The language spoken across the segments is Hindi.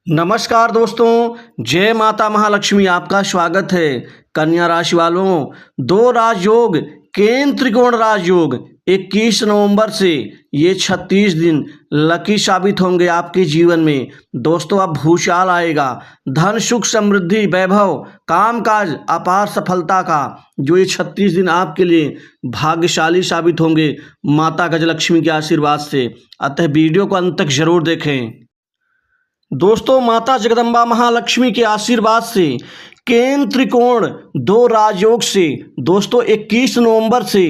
नमस्कार दोस्तों, जय माता महालक्ष्मी। आपका स्वागत है। कन्या राशि वालों, दो राजयोग, केंद्र त्रिकोण राजयोग 21 नवंबर से ये 36 दिन लकी साबित होंगे आपके जीवन में। दोस्तों, अब भूचाल आएगा, धन सुख समृद्धि वैभव कामकाज अपार सफलता का जो ये 36 दिन आपके लिए भाग्यशाली साबित होंगे माता गजलक्ष्मी के आशीर्वाद से। अतः वीडियो को अंत तक जरूर देखें। दोस्तों, माता जगदम्बा महालक्ष्मी के आशीर्वाद से केंद्र त्रिकोण दो राजयोग से दोस्तों 21 नवंबर से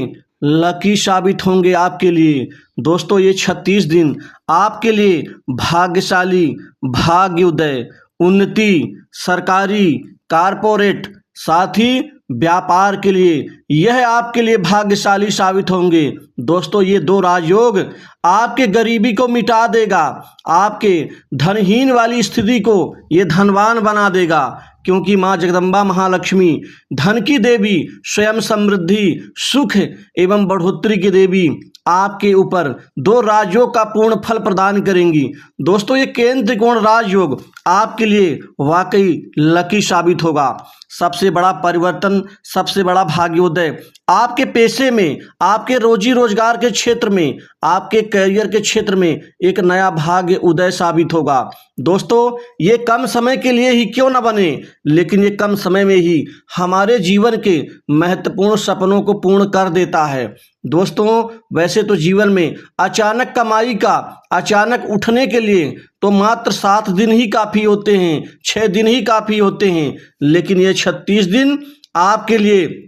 लकी साबित होंगे आपके लिए। दोस्तों, ये 36 दिन आपके लिए भाग्यशाली, भाग्योदय, उन्नति, सरकारी, कारपोरेट, साथ ही व्यापार के लिए यह आपके लिए भाग्यशाली साबित होंगे। दोस्तों, ये दो राजयोग आपके गरीबी को मिटा देगा, आपके धनहीन वाली स्थिति को ये धनवान बना देगा, क्योंकि माँ जगदम्बा महालक्ष्मी धन की देवी, स्वयं समृद्धि, सुख एवं बढ़ोतरी की देवी आपके ऊपर दो राजयोग का पूर्ण फल प्रदान करेंगी। दोस्तों, ये केंद्र त्रिकोण राजयोग आपके लिए वाकई लकी साबित होगा। सबसे बड़ा परिवर्तन, सबसे बड़ा भाग्योदय आपके पेशे में, आपके रोजी रोजगार के क्षेत्र में, आपके करियर के क्षेत्र में एक नया भाग्य उदय साबित होगा। दोस्तों, ये कम समय के लिए ही क्यों न बने, लेकिन ये कम समय में ही हमारे जीवन के महत्वपूर्ण सपनों को पूर्ण कर देता है। दोस्तों, वैसे तो जीवन में अचानक कमाई का अचानक उठने के लिए तो मात्र 7 दिन ही काफ़ी होते हैं, 6 दिन ही काफ़ी होते हैं, लेकिन ये 36 दिन आपके लिए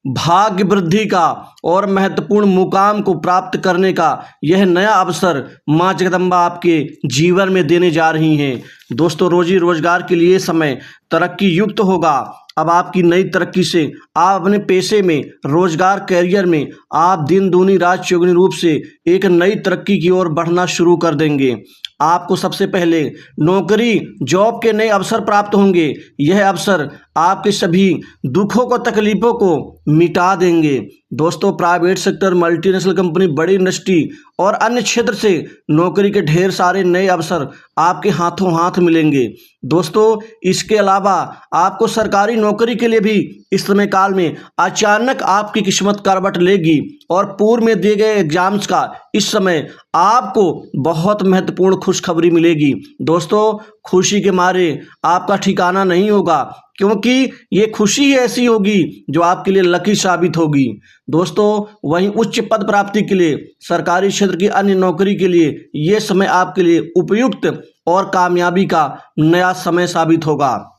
भाग्य वृद्धि का और महत्वपूर्ण मुकाम को प्राप्त करने का यह नया अवसर माँ जगदम्बा आपके जीवन में देने जा रही हैं। दोस्तों, रोजी रोजगार के लिए समय तरक्की युक्त होगा। अब आपकी नई तरक्की से आप अपने पेशे में, रोजगार, कैरियर में आप दिन दूनी रात चौगुनी रूप से एक नई तरक्की की ओर बढ़ना शुरू कर देंगे। आपको सबसे पहले नौकरी, जॉब के नए अवसर प्राप्त होंगे। यह अवसर आपके सभी दुखों को, तकलीफों को मिटा देंगे। दोस्तों, प्राइवेट सेक्टर, मल्टीनेशनल कंपनी, बड़ी इंडस्ट्री और अन्य क्षेत्र से नौकरी के ढेर सारे नए अवसर आपके हाथों हाथ मिलेंगे। दोस्तों, इसके अलावा आपको सरकारी नौकरी के लिए भी इस समय काल में अचानक आपकी किस्मत करवट लेगी और पूर्व में दिए गए एग्जाम्स का इस समय आपको बहुत महत्वपूर्ण खुशखबरी मिलेगी। दोस्तों, खुशी के मारे आपका ठिकाना नहीं होगा, क्योंकि ये खुशी ऐसी होगी जो आपके लिए लकी साबित होगी। दोस्तों, वहीं उच्च पद प्राप्ति के लिए, सरकारी क्षेत्र की अन्य नौकरी के लिए ये समय आपके लिए उपयुक्त और कामयाबी का नया समय साबित होगा।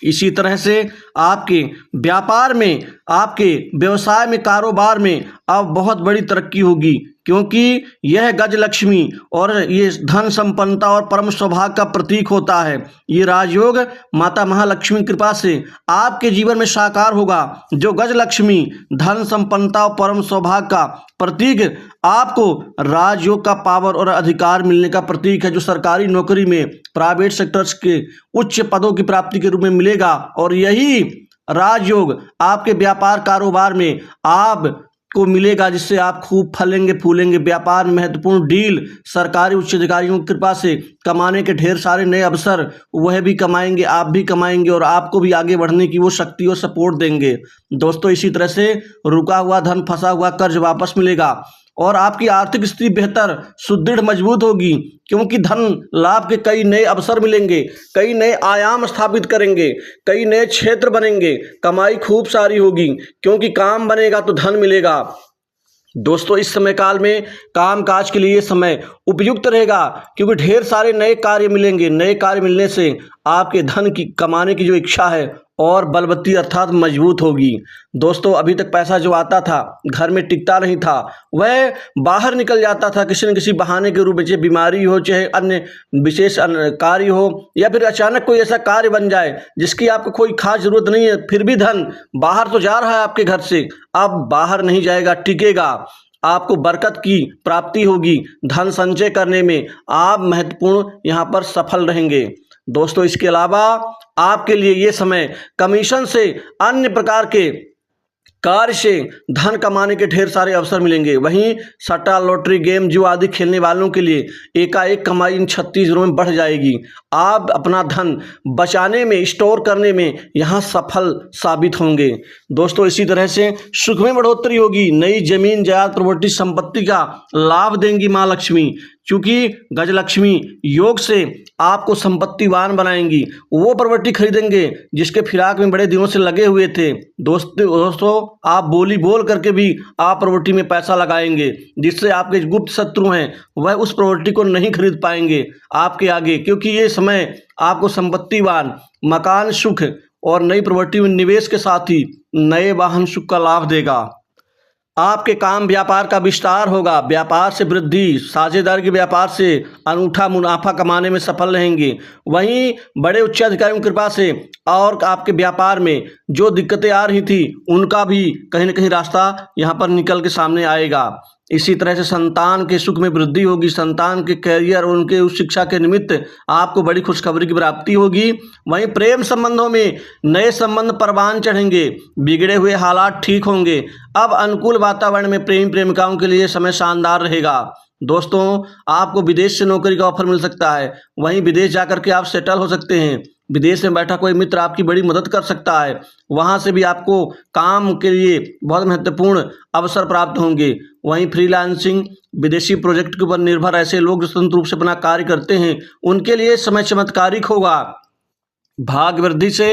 इसी तरह से आपके व्यापार में, आपके व्यवसाय में, कारोबार में अब बहुत बड़ी तरक्की होगी, क्योंकि यह गजलक्ष्मी और ये धन संपन्नता और परम सौभाग्य का प्रतीक होता है। ये राजयोग माता महालक्ष्मी की कृपा से आपके जीवन में साकार होगा। जो गजलक्ष्मी धन संपन्नता और परम सौभाग्य का प्रतीक आपको राजयोग का पावर और अधिकार मिलने का प्रतीक है, जो सरकारी नौकरी में, प्राइवेट सेक्टर्स के उच्च पदों की प्राप्ति के रूप में मिलेगा। और यही राजयोग आपके व्यापार कारोबार में आप को मिलेगा, जिससे आप खूब फलेंगे फूलेंगे। व्यापार में महत्वपूर्ण डील, सरकारी उच्च अधिकारियों की कृपा से कमाने के ढेर सारे नए अवसर वह भी कमाएंगे, आप भी कमाएंगे और आपको भी आगे बढ़ने की वो शक्ति और सपोर्ट देंगे। दोस्तों, इसी तरह से रुका हुआ धन, फंसा हुआ कर्ज वापस मिलेगा और आपकी आर्थिक स्थिति बेहतर, सुदृढ़, मजबूत होगी, क्योंकि धन लाभ के कई नए अवसर मिलेंगे, कई नए आयाम स्थापित करेंगे, कई नए क्षेत्र बनेंगे, कमाई खूब सारी होगी, क्योंकि काम बनेगा तो धन मिलेगा। दोस्तों, इस समय काल में काम काज के लिए ये समय उपयुक्त रहेगा, क्योंकि ढेर सारे नए कार्य मिलेंगे। नए कार्य मिलने से आपके धन की कमाने की जो इच्छा है और बलवती अर्थात मजबूत होगी। दोस्तों, अभी तक पैसा जो आता था घर में टिकता नहीं था, वह बाहर निकल जाता था किसी न किसी बहाने के रूप में, चाहे बीमारी हो, चाहे अन्य विशेष कार्य हो, या फिर अचानक कोई ऐसा कार्य बन जाए जिसकी आपको कोई खास जरूरत नहीं है, फिर भी धन बाहर तो जा रहा है आपके घर से, अब बाहर नहीं जाएगा, टिकेगा। आपको बरकत की प्राप्ति होगी। धन संचय करने में आप महत्वपूर्ण यहाँ पर सफल रहेंगे। दोस्तों, इसके अलावा आपके लिए ये समय कमीशन से, अन्य प्रकार के कार्य से धन कमाने के ढेर सारे अवसर मिलेंगे। वहीं सट्टा, लॉटरी, गेम, जुआ आदि खेलने वालों के लिए एकाएक कमाई इन 36 दिनों में बढ़ जाएगी। आप अपना धन बचाने में, स्टोर करने में यहाँ सफल साबित होंगे। दोस्तों, इसी तरह से सुख में बढ़ोतरी होगी। नई जमीन, जायदाद, प्रॉपर्टी, संपत्ति का लाभ देंगी माँ लक्ष्मी, क्योंकि गजलक्ष्मी योग से आपको संपत्तिवान बनाएंगी। वो प्रॉपर्टी खरीदेंगे जिसके फिराक में बड़े दिनों से लगे हुए थे। दोस्तों, आप बोली बोल करके भी आप प्रॉपर्टी में पैसा लगाएंगे, जिससे आपके गुप्त शत्रु हैं वह उस प्रॉपर्टी को नहीं खरीद पाएंगे आपके आगे, क्योंकि ये समय आपको संपत्तिवान, मकान सुख और नई प्रॉपर्टी में निवेश के साथ ही नए वाहन सुख का लाभ देगा। आपके काम व्यापार का विस्तार होगा, व्यापार से वृद्धि, साझेदारी के व्यापार से अनूठा मुनाफा कमाने में सफल रहेंगे। वहीं बड़े उच्च अधिकारियों की कृपा से और आपके व्यापार में जो दिक्कतें आ रही थी उनका भी कहीं न कहीं रास्ता यहाँ पर निकल के सामने आएगा। इसी तरह से संतान के सुख में वृद्धि होगी। संतान के कैरियर और उनके उस शिक्षा के निमित्त आपको बड़ी खुशखबरी की प्राप्ति होगी। वहीं प्रेम संबंधों में नए संबंध परवान चढ़ेंगे, बिगड़े हुए हालात ठीक होंगे। अब अनुकूल वातावरण में प्रेमी प्रेमिकाओं के लिए समय शानदार रहेगा। दोस्तों, आपको विदेश से नौकरी का ऑफर मिल सकता है। वहीं विदेश जाकर के आप सेटल हो सकते हैं। विदेश में बैठा कोई मित्र आपकी बड़ी मदद कर सकता है। वहां से भी आपको काम के लिए बहुत महत्वपूर्ण अवसर प्राप्त होंगे। वहीं फ्रीलांसिंग, विदेशी प्रोजेक्ट के ऊपर निर्भर ऐसे लोग जो स्वतंत्र रूप से अपना कार्य करते हैं, उनके लिए समय चमत्कारिक होगा। भाग्य वृद्धि से,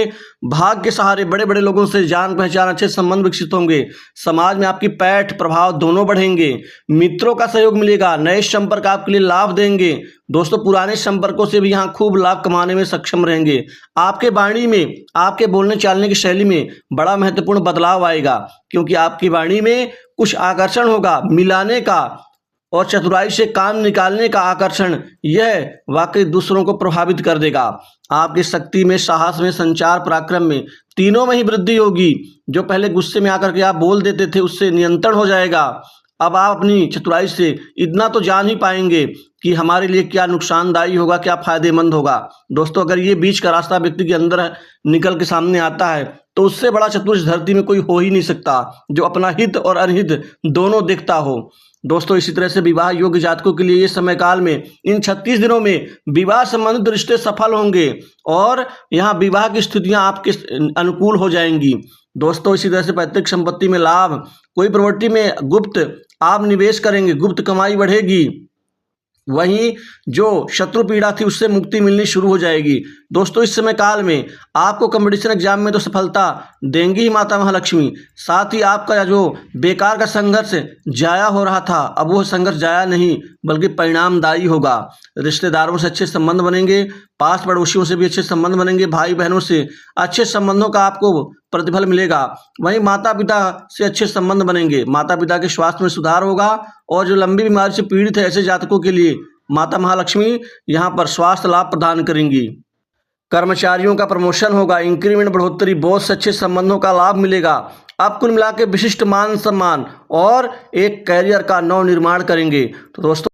भाग्य के सहारे बड़े बड़े लोगों से जान पहचान, अच्छे संबंध विकसित होंगे। समाज में आपकी पैठ प्रभाव दोनों बढ़ेंगे। मित्रों का सहयोग मिलेगा। नए संपर्क आपके लिए लाभ देंगे। दोस्तों, पुराने संपर्कों से भी यहाँ खूब लाभ कमाने में सक्षम रहेंगे। आपके वाणी में, आपके बोलने चालने की शैली में बड़ा महत्वपूर्ण बदलाव आएगा, क्योंकि आपकी वाणी में कुछ आकर्षण होगा, मिलाने का और चतुराई से काम निकालने का आकर्षण। यह वाकई दूसरों को प्रभावित कर देगा। आपकी शक्ति में, साहस में, संचार, पराक्रम में, तीनों में ही वृद्धि होगी। जो पहले गुस्से में आकर के आप बोल देते थे, उससे नियंत्रण हो जाएगा। अब आप अपनी चतुराई से इतना तो जान ही पाएंगे कि हमारे लिए क्या नुकसानदायी होगा, क्या फायदेमंद होगा। दोस्तों, अगर ये बीच का रास्ता व्यक्ति के अंदर निकल के सामने आता है तो उससे बड़ा चतुर इस धरती में कोई हो ही नहीं सकता, जो अपना हित और अनहित दोनों देखता हो। दोस्तों, इसी तरह से विवाह योग्य जातकों के लिए ये समय काल में, इन 36 दिनों में विवाह संबंधित रिश्ते सफल होंगे और यहाँ विवाह की स्थितियां आपके अनुकूल हो जाएंगी। दोस्तों, इसी तरह से पैतृक संपत्ति में लाभ, कोई प्रॉपर्टी में गुप्त आप निवेश करेंगे, गुप्त कमाई बढ़ेगी। वहीं जो शत्रु पीड़ा थी उससे मुक्ति मिलनी शुरू हो जाएगी। दोस्तों, इस समय काल में आपको कंपटीशन एग्जाम में तो सफलता देंगी ही माता महालक्ष्मी। साथ ही आपका जो बेकार का संघर्ष जाया हो रहा था, अब वो संघर्ष जाया नहीं बल्कि परिणामदायी होगा। रिश्तेदारों से अच्छे संबंध बनेंगे, पास पड़ोसियों से भी अच्छे संबंध बनेंगे, भाई बहनों से अच्छे संबंधों का आपको प्रतिफल मिलेगा। वहीं माता पिता से अच्छे संबंध बनेंगे, माता पिता के स्वास्थ्य में सुधार होगा। और जो लंबी बीमारी से पीड़ित है, ऐसे जातकों के लिए माता महालक्ष्मी यहाँ पर स्वास्थ्य लाभ प्रदान करेंगी। कर्मचारियों का प्रमोशन होगा, इंक्रीमेंट, बढ़ोतरी, बॉस से अच्छे संबंधों का लाभ मिलेगा। आप कुल मिला के विशिष्ट मान सम्मान और एक कैरियर का नव निर्माण करेंगे। तो दोस्तों,